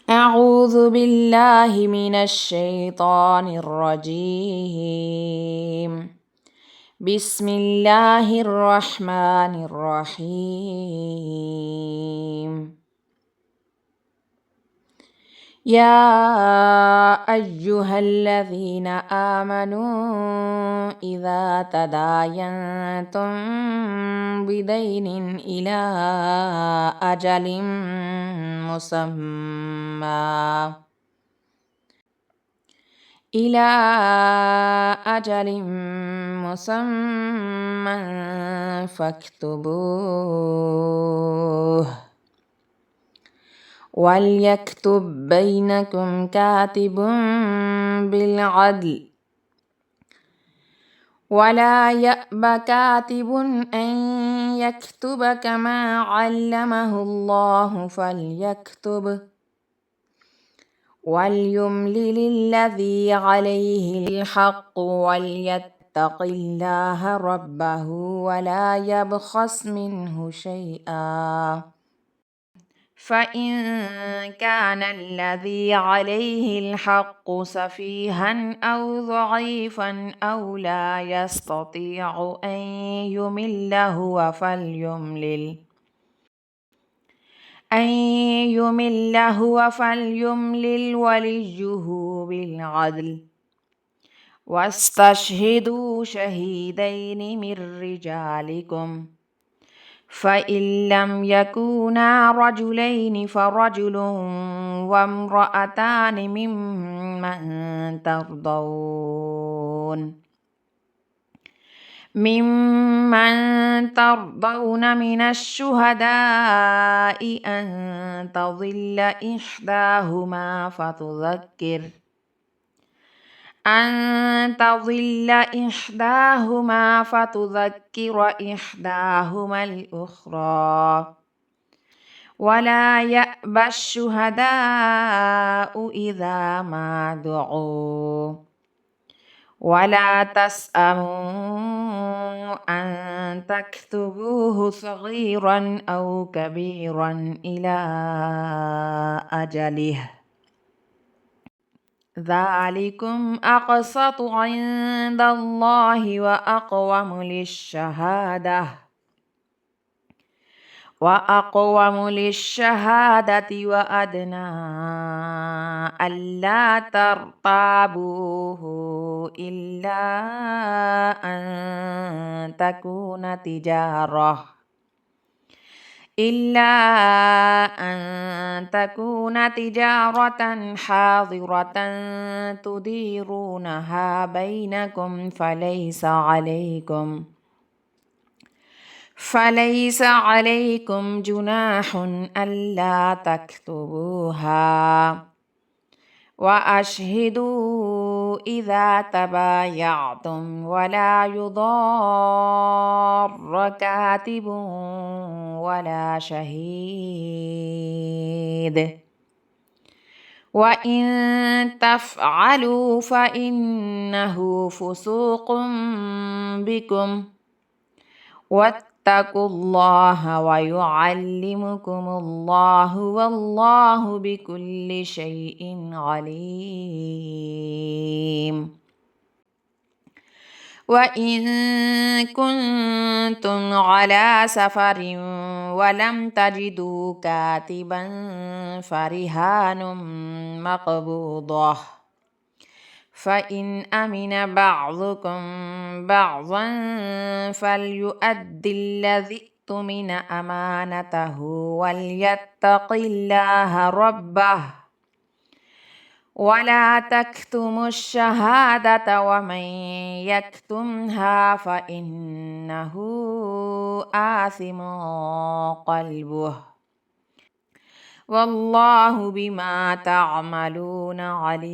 أعوذ بالله من الشيطان الرجيم. بسم الله الرحمن الرحيم. يا أيها الذين آمنوا إذا تداينتم بدين أجل مسمى إلى أجل مسمى فاكتبوه وليكتب بينكم كاتب بالعدل ولا يأب كاتب أن يكتب كما علمه الله فليكتب وليملل الذي عليه الحق وليتق الله ربه ولا يبخس منه شيئا فإن كان الذي عليه الحق سفيها أو ضعيفا أو لا يستطيع أن يمل هو فليملل وليه بالعدل واستشهدوا شهيدين من رجالكم فإن لم يكونا رجلين فرجل وامرأتان ممن ترضون من الشهداء أن تضل إحداهما فتذكر إحداهما الأخرى ولا يأبى الشهداء إذا ما دعوا ولا تسأموا أن تكتبوه صغيرا أو كبيرا إلى أجله ذلكم أقسط عند الله وأقوم للشهادة وأدنى ألا ترتابوا إلا أن تكون تجارة حاضرة تديرونها بينكم فليس عليكم جناح ألا تكتبوها وأشهدوا إذا تبايعتم ولا يضار كاتب ولا شهيد وإن تفعلوا فإنه فسوق بكم واتقوا الله ويعلمكم الله والله بكل شيء عليم وإن كنتم على سفر ولم تجدوا كاتبا فرهان مقبوضة فإن أمن بعضكم بعضا فليؤد الذي اؤتمن أمانته وليتق الله ربه ولا تكتموا الشهادة ومن يكتمها فإنه آثم قلبه والله بما تعملون عليم.